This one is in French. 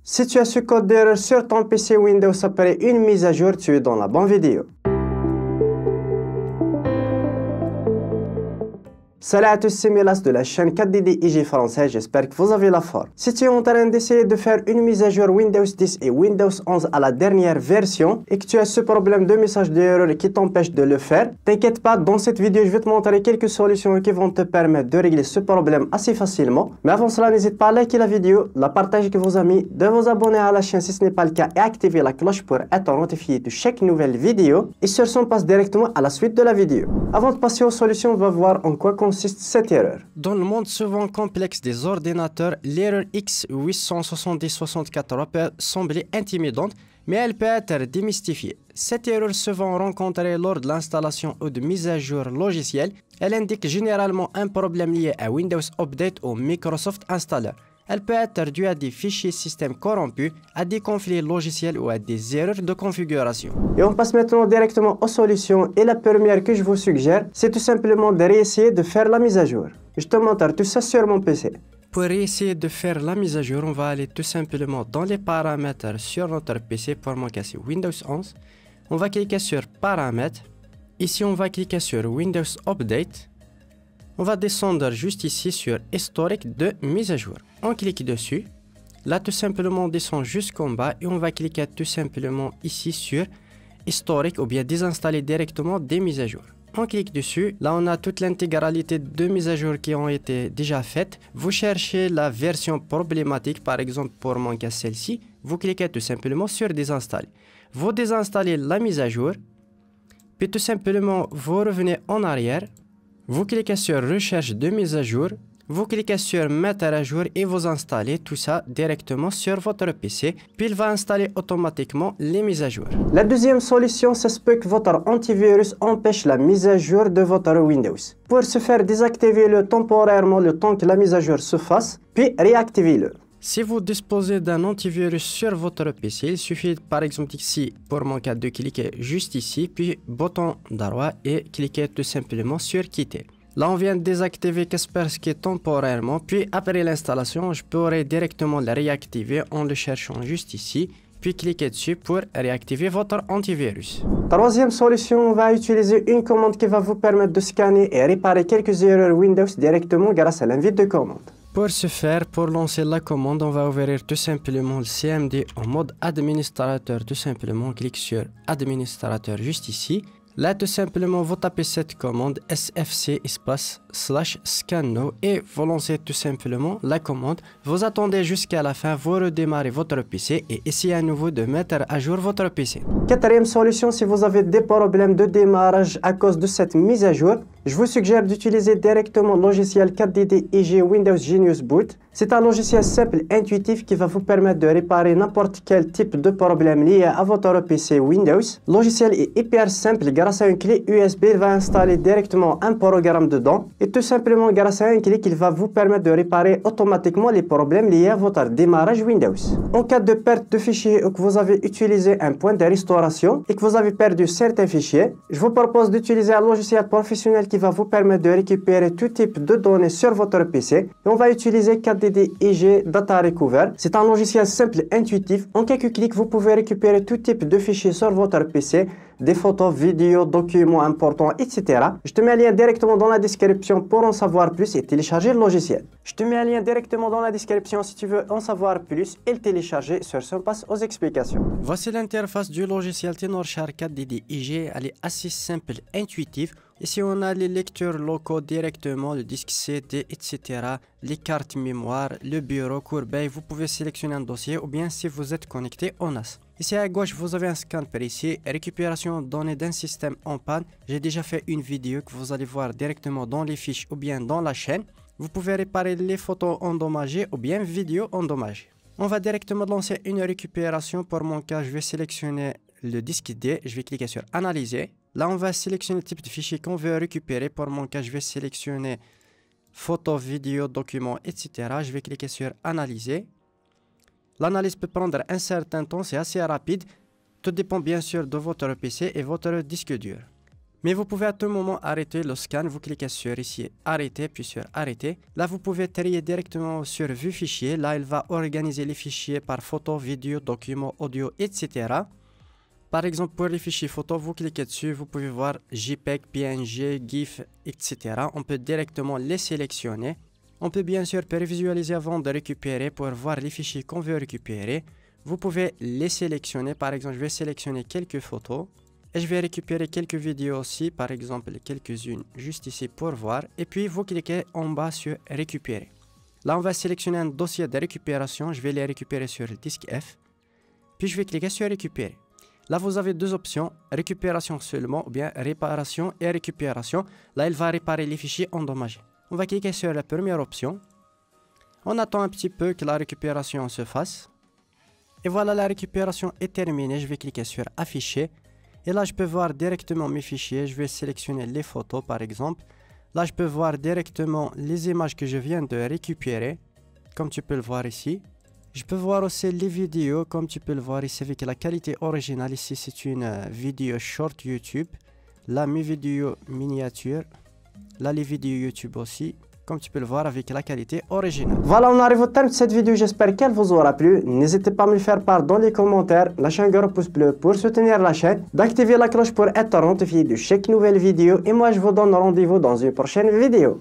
Si tu as ce code d'erreur sur ton PC Windows après une mise à jour, tu es dans la bonne vidéo. Salut à tous, c'est Mélas de la chaîne 4DDIG français, j'espère que vous avez la forme. Si tu es en train d'essayer de faire une mise à jour Windows 10 et Windows 11 à la dernière version et que tu as ce problème de message d'erreur qui t'empêche de le faire, t'inquiète pas, dans cette vidéo je vais te montrer quelques solutions qui vont te permettre de régler ce problème assez facilement. Mais avant cela, n'hésite pas à liker la vidéo, la partager avec vos amis, de vous abonner à la chaîne si ce n'est pas le cas et activer la cloche pour être notifié de chaque nouvelle vidéo. Et sur ce, on passe directement à la suite de la vidéo. Avant de passer aux solutions, on va voir en quoi consiste cette erreur. Dans le monde souvent complexe des ordinateurs, l'erreur X87064 peut sembler intimidante, mais elle peut être démystifiée. Cette erreur souvent rencontrée lors de l'installation ou de mise à jour logicielle, elle indique généralement un problème lié à Windows Update ou Microsoft Installer. Elle peut être due à des fichiers système corrompus, à des conflits logiciels ou à des erreurs de configuration. Et on passe maintenant directement aux solutions. Et la première que je vous suggère, c'est tout simplement de réessayer de faire la mise à jour. Je te montre tout ça sur mon PC. Pour essayer de faire la mise à jour, on va aller tout simplement dans les paramètres sur notre PC. Pour mon cas, c'est Windows 11. On va cliquer sur Paramètres. Ici, on va cliquer sur Windows Update. On va descendre juste ici sur Historique de mise à jour. On clique dessus. Là, tout simplement, on descend jusqu'en bas et on va cliquer tout simplement ici sur Historique ou bien désinstaller directement des mises à jour. On clique dessus. Là, on a toute l'intégralité de mises à jour qui ont été déjà faites. Vous cherchez la version problématique, par exemple pour mon cas celle-ci. Vous cliquez tout simplement sur Désinstaller. Vous désinstallez la mise à jour. Puis tout simplement, vous revenez en arrière. Vous cliquez sur Recherche de mise à jour, vous cliquez sur Mettre à jour et vous installez tout ça directement sur votre PC, puis il va installer automatiquement les mises à jour. La deuxième solution, c'est ce que votre antivirus empêche la mise à jour de votre Windows. Pour ce faire, désactivez-le temporairement le temps que la mise à jour se fasse, puis réactivez-le. Si vous disposez d'un antivirus sur votre PC, il suffit par exemple ici, pour mon cas, de cliquer juste ici, puis bouton droit et cliquer tout simplement sur Quitter. Là, on vient de désactiver Kaspersky temporairement, puis après l'installation, je pourrais directement le réactiver en le cherchant juste ici, puis cliquer dessus pour réactiver votre antivirus. Troisième solution, on va utiliser une commande qui va vous permettre de scanner et réparer quelques erreurs Windows directement grâce à l'invite de commande. Pour ce faire, pour lancer la commande, on va ouvrir tout simplement le CMD en mode administrateur. Tout simplement, on clique sur administrateur juste ici. Là, tout simplement, vous tapez cette commande sfc /scannow et vous lancez tout simplement la commande. Vous attendez jusqu'à la fin, vous redémarrez votre PC et essayez à nouveau de mettre à jour votre PC. Quatrième solution, si vous avez des problèmes de démarrage à cause de cette mise à jour, je vous suggère d'utiliser directement le logiciel 4DDIG Windows Genius Boot. C'est un logiciel simple et intuitif qui va vous permettre de réparer n'importe quel type de problème lié à votre PC Windows. Le logiciel est hyper simple. Grâce à une clé USB, il va installer directement un programme dedans. Et tout simplement, grâce à un clic, il va vous permettre de réparer automatiquement les problèmes liés à votre démarrage Windows. En cas de perte de fichiers ou que vous avez utilisé un point de restauration et que vous avez perdu certains fichiers, je vous propose d'utiliser un logiciel professionnel qui va vous permettre de récupérer tout type de données sur votre PC. Et on va utiliser 4DDIG Data Recover. C'est un logiciel simple et intuitif. En quelques clics, vous pouvez récupérer tout type de fichiers sur votre PC, des photos, vidéos, documents importants, etc. Je te mets un lien directement dans la description pour en savoir plus et télécharger le logiciel. Je te mets un lien directement dans la description si tu veux en savoir plus et le télécharger. Sur ce, on passe aux explications. Voici l'interface du logiciel Tenorshare 4DDIG. Elle est assez simple, intuitive. Ici, on a les lecteurs locaux directement, le disque CD, etc. Les cartes mémoire, le bureau, corbeille. Vous pouvez sélectionner un dossier ou bien si vous êtes connecté au NAS. Ici à gauche, vous avez un scan précis, récupération de données d'un système en panne. J'ai déjà fait une vidéo que vous allez voir directement dans les fiches ou bien dans la chaîne. Vous pouvez réparer les photos endommagées ou bien vidéos endommagées. On va directement lancer une récupération. Pour mon cas, je vais sélectionner le disque D. Je vais cliquer sur Analyser. Là, on va sélectionner le type de fichier qu'on veut récupérer. Pour mon cas, je vais sélectionner photos, vidéos, documents, etc. Je vais cliquer sur Analyser. L'analyse peut prendre un certain temps, c'est assez rapide. Tout dépend bien sûr de votre PC et votre disque dur. Mais vous pouvez à tout moment arrêter le scan. Vous cliquez sur ici arrêter, puis sur arrêter. Là, vous pouvez trier directement sur vue fichier. Là, il va organiser les fichiers par photo, vidéo, document, audio, etc. Par exemple, pour les fichiers photo, vous cliquez dessus. Vous pouvez voir JPEG, PNG, GIF, etc. On peut directement les sélectionner. On peut bien sûr prévisualiser avant de récupérer pour voir les fichiers qu'on veut récupérer. Vous pouvez les sélectionner. Par exemple, je vais sélectionner quelques photos. Et je vais récupérer quelques vidéos aussi, par exemple quelques-unes juste ici pour voir. Et puis vous cliquez en bas sur récupérer. Là on va sélectionner un dossier de récupération. Je vais les récupérer sur le disque F. Puis je vais cliquer sur récupérer. Là vous avez deux options, récupération seulement ou bien réparation et récupération. Là il va réparer les fichiers endommagés. On va cliquer sur la première option. On attend un petit peu que la récupération se fasse. Et voilà, la récupération est terminée. Je vais cliquer sur afficher. Et là, je peux voir directement mes fichiers. Je vais sélectionner les photos, par exemple. Là, je peux voir directement les images que je viens de récupérer, comme tu peux le voir ici. Je peux voir aussi les vidéos, comme tu peux le voir ici, avec la qualité originale. Ici, c'est une vidéo short YouTube. Là, mes vidéos miniatures. Là, les vidéos YouTube aussi, comme tu peux le voir avec la qualité originale. Voilà, on arrive au terme de cette vidéo. J'espère qu'elle vous aura plu. N'hésitez pas à me le faire part dans les commentaires. Lâchez un gros pouce bleu pour soutenir la chaîne. D'activer la cloche pour être notifié de chaque nouvelle vidéo. Et moi, je vous donne rendez-vous dans une prochaine vidéo.